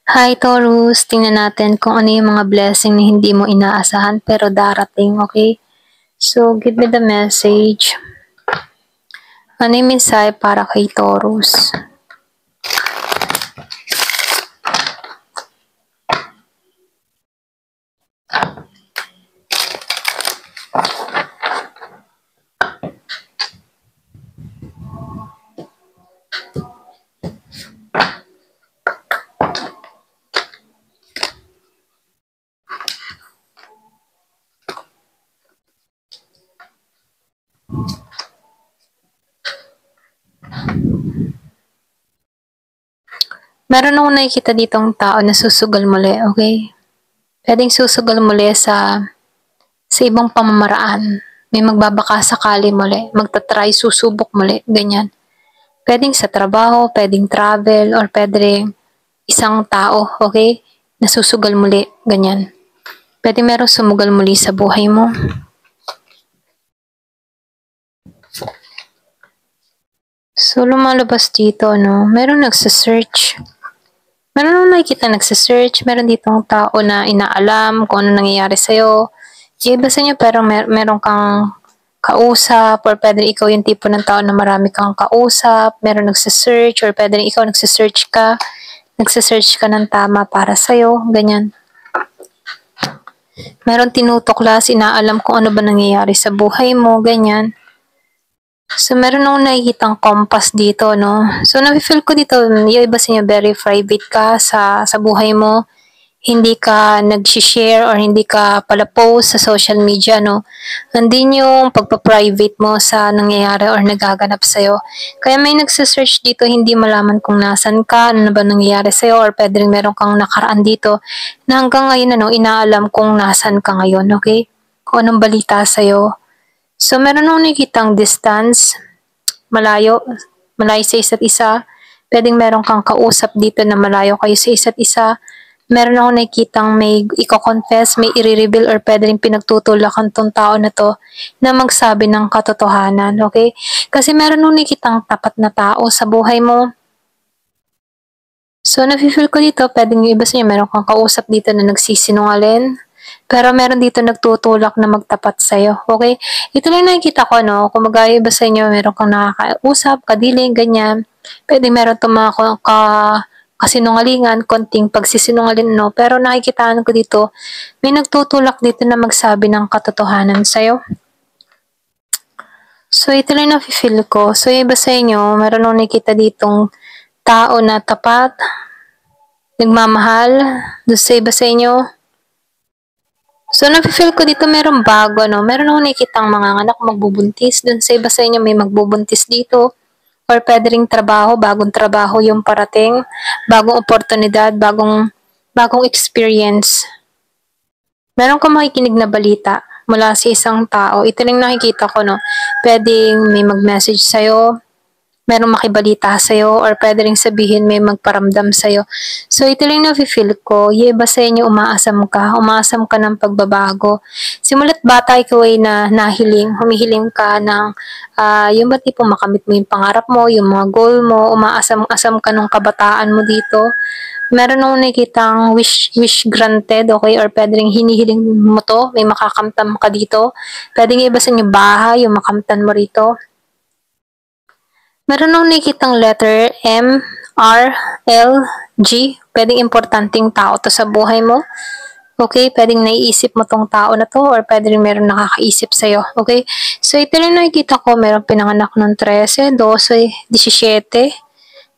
Hi Taurus, tingnan natin kung ano yung mga blessing na hindi mo inaasahan pero darating, okay? So, give me the message. Ano yung mensahe para kay Taurus? Meron akong nakikita ditong tao na susugal muli, okay? Pwedeng susugal muli sa ibang pamamaraan. May magbabaka sakali muli, magtatry, susubok muli, ganyan. Pwedeng sa trabaho, pwedeng travel, or pwedeng isang tao, okay? Nasusugal muli, ganyan. Pwede merong sumugal muli sa buhay mo. So, lumalabas dito, no? Meron nagsasearch. Meron nung nakikita nagsasearch. Meron ditong tao na inaalam kung ano nangyayari sa'yo. Yung iba sa inyo, pero meron kang kausap, or pwede ikaw yung tipo ng tao na marami kang kausap, meron nagsasearch, or pwede ikaw nagsasearch ng tama para sa'yo, ganyan. Meron tinutuklas, inaalam kung ano ba nangyayari sa buhay mo, ganyan. So, meron akong nakikitang compass dito, no? So, nafe-feel ko dito, yung iba sa inyo, very private ka sa buhay mo. Hindi ka nag-share or hindi ka pala post sa social media, no? Nandun yung pagpa-private mo sa nangyayari or nagaganap sa'yo. Kaya may nagsasearch dito, hindi malaman kung nasan ka, ano ba nangyayari sa'yo, or pwede rin meron kang nakaraan dito na hanggang ngayon, ano, inaalam kung nasan ka ngayon, okay? Kung anong balita sa'yo. So, meron akong nakikitang distance, malayo sa isa't isa. Pwedeng meron kang kausap dito na malayo kayo sa isa't isa. Meron akong nakikitang may i-confess, may i-reveal, or pwede rin pinagtutulakan tong tao na to na magsabi ng katotohanan, okay? Kasi meron akong nakikitang tapat na tao sa buhay mo. So, nafe-feel ko dito, pwedeng yung iba sa inyo, meron kang kausap dito na nagsisinungaling. Pero meron dito nagtutulak na magtapat sa'yo, okay? Ito lang nakikita ko, no? Kung iba sa inyo, meron kang nakakausap, kadiling, ganyan. Pwede meron itong mga kasinungalingan, konting pagsisinungaling, no? Pero nakikitaan ko dito, may nagtutulak dito na magsabi ng katotohanan sa'yo. So, ito lang nafe-feel ko. So, iba sa inyo, meron akong nakikita ditong tao na tapat, nagmamahal, doon sa iba sa inyo. So, nafe-feel ko dito merong bago, no? Meron akong nakikitang mga anak magbubuntis. Doon sa iba sa inyo may magbubuntis dito. Or pwede ring trabaho, bagong trabaho yung parating, bagong oportunidad, bagong experience. Meron kang makikinig na balita mula sa isang tao. Ito lang nakikita ko, no? Pwedeng may mag-message sa'yo, merong makibalita sa'yo, or pwede rin sabihin may magparamdam sa'yo. So, ito lang na-feel ko, yung iba sa inyo umaasam ka ng pagbabago. Simulat bata ikaw ay humihiling ka ng, yung ba tipo makamit mo yung pangarap mo, yung mga goal mo, umaasam-asam ka ng kabataan mo dito. Meron akong nakikitang wish granted, okay? Or pwede rin hinihiling mo to, may makakamtam ka dito. Pwede nga iba sa inyo bahay, yung makamtan mo rito. Meron akong nakikitang letter M, R, L, G. Pwedeng importanteng tao to sa buhay mo. Okay? Pwedeng naiisip mo tong tao na to, or pwede rin meron nakakaisip sa'yo. Okay? So, ito lang nakikita ko. Meron pinanganak ng 13, 12, 17,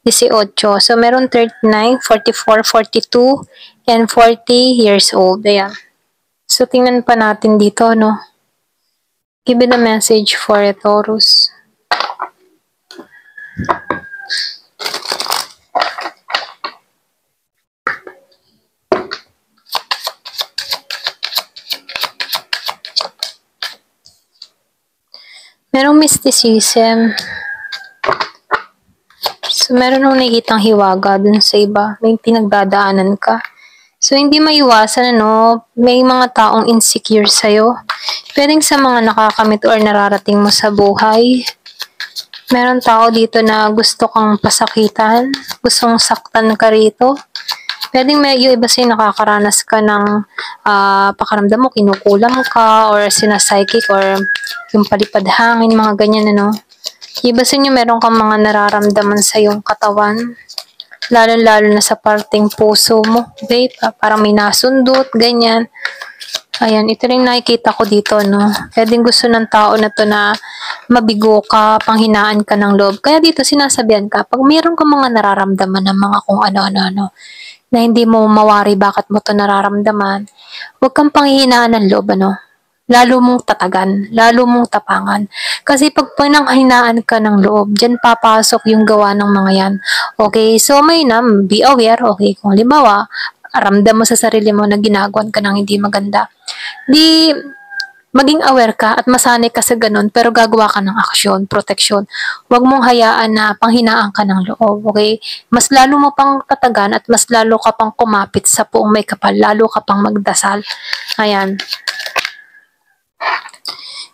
18. So, meron 39, 44, 42, and 40 years old. Ayan. So, tingnan pa natin dito, no? Give me the message for a Taurus. Merong mysticism. So, meron akong nakikitang hiwaga dun sa iba. May pinagdadaanan ka. So, hindi maiwasan, ano, may mga taong insecure sa'yo. Pwedeng sa mga nakakamit or nararating mo sa buhay. Meron tao dito na gusto kang pasakitan, gustong saktan ka rito. Pwedeng may yung iba sa'yo nakakaranas ka ng pakiramdam mo, kinukulam ka, or sinapsychic, or yung palipad hangin, mga ganyan, ano. Yung iba sa inyo meron kang mga nararamdaman sa iyong katawan, lalo-lalo na sa parteng puso mo, okay? Parang may nasundot, ganyan. Ayan, ito rin nakikita ko dito, no? Pwedeng gusto ng tao na to na mabigo ka, panghinaan ka ng loob. Kaya dito sinasabihan ka, pag mayroon ka mga nararamdaman ng mga kung ano-ano-ano, na hindi mo mawari bakit mo to nararamdaman, huwag kang panghihinaan ng loob, ano? Lalo mong tatagan, lalo mong tapangan. Kasi pag pinanghinaan ka ng loob, dyan papasok yung gawa ng mga yan. Okay, so may be aware, okay, kung halimbawa, ramdam mo sa sarili mo na ginagawan ka ng hindi maganda, di maging aware ka at masanay ka sa ganun, pero gagawa ka ng aksyon, proteksyon. Huwag mong hayaan na panghinaan ka ng loob, okay? Mas lalo mo pang tatagan at mas lalo ka pang kumapit sa puong may kapal, lalo ka pang magdasal. Ayan.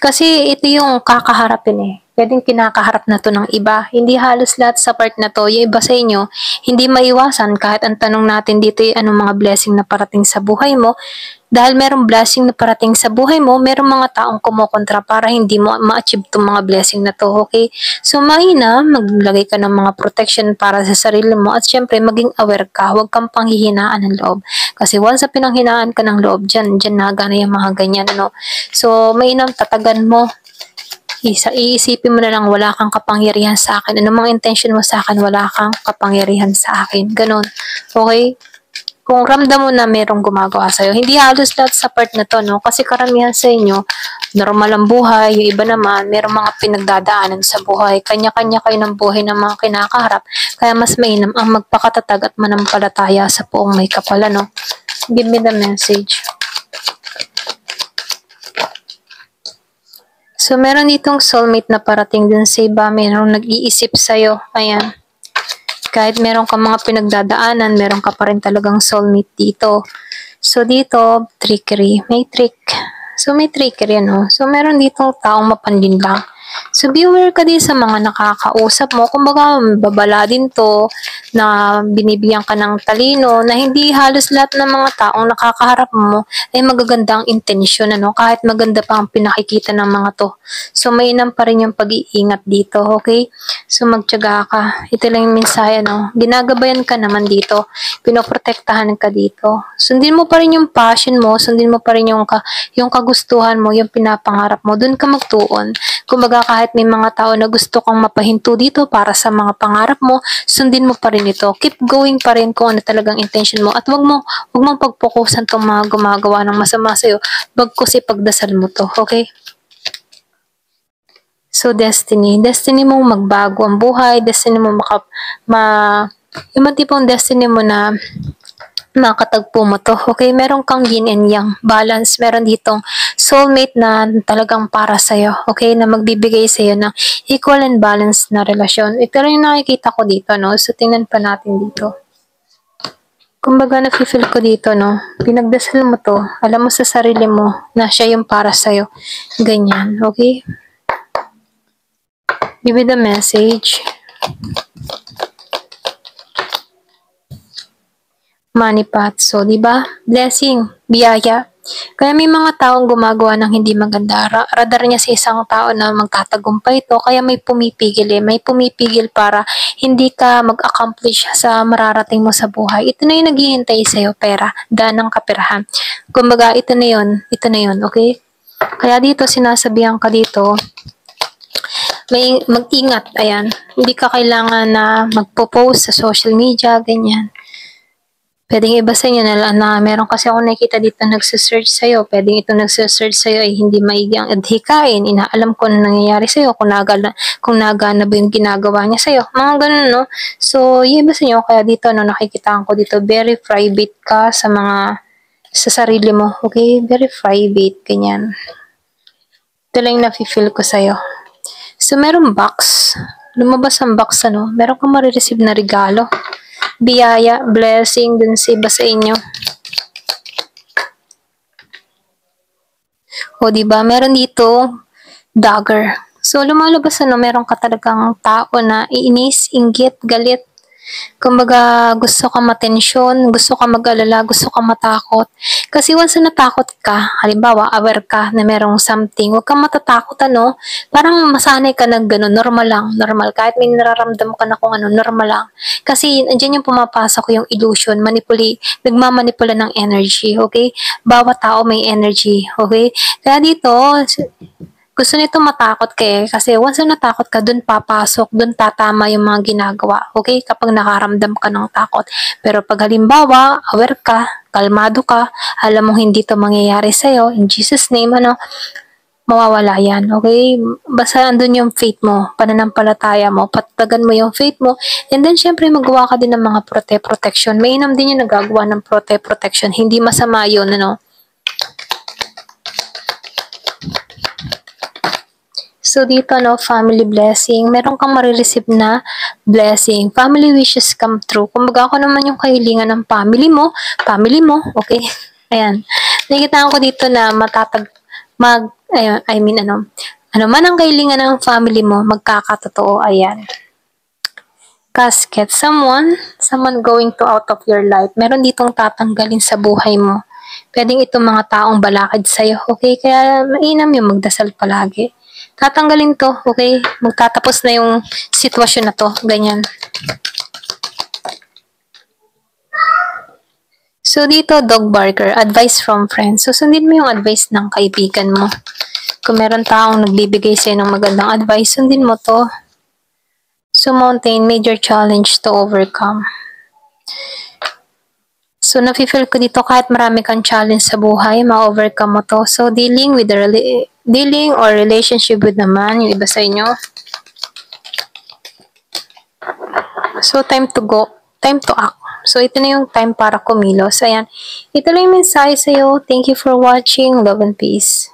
Kasi ito yung kakaharapin eh. Pwedeng kinakaharap na to ng iba. Hindi halos lahat sa part na to. Yung iba sa inyo, hindi maiwasan kahit ang tanong natin dito ay anong mga blessing na parating sa buhay mo. Dahil merong blessing na parating sa buhay mo, merong mga taong kumukontra para hindi mo ma-achieve itong mga blessing na to, okay? So, mahina, maglagay ka ng mga protection para sa sarili mo at syempre, maging aware ka. Huwag kang panghihinaan ng loob. Kasi once na pinanghinaan ka ng loob, dyan nagana yung mga ganyan, ano? So, mainam, tatagan mo. Iisipin mo na lang, wala kang kapangyarihan sa akin. Ano mga intention mo sa akin, wala kang kapangyarihan sa akin. Ganon. Okay? Kung ramdam mo na merong gumagawa sa'yo, hindi halos lahat sa part na to, no? Kasi karamihan sa inyo, normal ang buhay, yung iba naman, merong mga pinagdadaanan sa buhay. Kanya-kanya kayo ng buhay ng mga kinakaharap. Kaya mas mainam ang magpakatatag at manampalataya sa poong may kapal, no? Give me the message. So, meron ditong soulmate na parating dun sa iba, merong nag-iisip sa'yo. Ayan. Kahit meron ka mga pinagdadaanan, meron ka pa rin talagang soulmate dito. So, dito, trickery. May trick. So, may trickery, ano? So, meron ditong taong mapanlin lang. So, be aware ka din sa mga nakakausap mo. Kumbaga, babala din to na binibigyan ka ng talino na hindi halos lahat ng mga taong nakakaharap mo ay magagandang intensyon, ano? Kahit maganda pa ang pinakikita ng mga to. So, mainam pa rin yung pag-iingat dito, okay? So, magtiyaga ka. Ito lang yung mensahe, no? Ginagabayan ka naman dito. Pinoprotektahan ka dito. Sundin mo pa rin yung passion mo, sundin mo pa rin yung kagustuhan mo, yung pinapangarap mo. Doon ka magtuon. Kumbaga, kahit may mga tao na gusto kang mapahinto dito para sa mga pangarap mo, sundin mo pa rin ito. Keep going pa rin kung ano talagang intention mo. At wag mong pagpokusan tong mga gumagawa ng masama sa'yo. Bagkus ipagdasal mo to, okay? So, destiny. Destiny mong magbago ang buhay. Destiny mo yung tipong destiny mo na makatagpo mo to. Okay, meron kang yin and yang balance. Meron ditong soulmate na talagang para sa'yo. Okay, na magbibigay sa'yo ng equal and balanced na relasyon. Ito rin yung nakikita ko dito, no? So, tingnan pa natin dito. Kumbaga, nafe-feel ko dito, no? Pinagdasal mo to. Alam mo sa sarili mo na siya yung para sa'yo. Ganyan, okay? Give me the message. Money path. So, di ba? Blessing, biyaya. Kaya may mga taong gumagawa ng hindi maganda. Radar niya sa isang tao na magtatagumpay ito. Kaya may pumipigil May pumipigil para hindi ka mag-accomplish sa mararating mo sa buhay. Ito na yung naghihintay sa'yo, pera. Daan ng kaperahan. Kumbaga, ito na yun. Ito na yun, okay? Kaya dito, sinasabihan ka dito, mag-ingat. Ayan. Hindi ka kailangan na magpo-post sa social media, ganyan. Pwedeng iba sa inyo na meron kasi ako nakikita dito nagsisearch sa'yo. Pwedeng ito nagsisearch sa'yo ay hindi maigi ang adhikain. Inaalam ko na nangyayari sa'yo kung nagana ba yung ginagawa niya sa'yo. Mga ganun, no? So, yung iba sa inyo, kaya dito, no, nakikitaan ko dito, very private ka sa sarili mo. Okay? Very private, ganyan. Ito lang yung nafe-feel ko sa'yo. So, meron box. Lumabas ang box, ano? Meron kang marireceive na regalo. Biyaya, blessing dun sa iba sa inyo. O, diba? Meron dito, dagger. So, lumalabas, ano, meron ka talagang tao na iinis, inggit, galit. Kumbaga, gusto ka matensyon, gusto ka mag-alala, gusto ka matakot. Kasi once na natakot ka, halimbawa, aware ka na merong something, huwag kang matatakot, ano? Parang masanay ka na gano'n, normal lang, normal. Kahit may nararamdam ka na kung ano, normal lang. Kasi andyan yung pumapasok yung illusion, nagmamanipula ng energy, okay? Bawat tao may energy, okay? Kaya dito, gusto nito matakot ka kasi once na natakot ka, dun papasok, dun tatama yung mga ginagawa, okay? Kapag nakaramdam ka ng takot. Pero pag halimbawa, aware ka, kalmado ka, alam mong hindi to mangyayari sa'yo, in Jesus name, mawawala yan, okay? Basta andun yung faith mo, pananampalataya mo, patagan mo yung faith mo, and then syempre magawa ka din ng mga protection. Mainam din yung nagagawa ng protection, hindi masama yun, So, dito, family blessing. Meron kang marireceive na blessing. Family wishes come true. Kumbaga, ako naman yung kahilingan ng family mo, okay? Ayan. Nakikita ko dito na ano man ang kahilingan ng family mo, magkakatotoo, ayan. Casket, someone going to out of your life. Meron ditong tatanggalin sa buhay mo. Pwedeng itong mga taong balakid sa'yo, okay? Kaya mainam yung magdasal palagi. Tatanggalin to, okay? Magtatapos na yung sitwasyon na to, ganyan. So, dito, dog barker, advice from friends. So, sundin mo yung advice ng kaibigan mo. Kung meron taong nagbibigay sa'yo ng magandang advice, sundin mo to. So, mountain, major challenge to overcome. So, nafe-feel ko dito kahit marami kang challenge sa buhay, ma-overcome mo to. So, dealing or relationship with naman, yung iba sa inyo. So, time to go, time to act. So, ito na yung time para kumilos. Ayan. Ito lang yung mensahe sa'yo. Thank you for watching. Love and peace.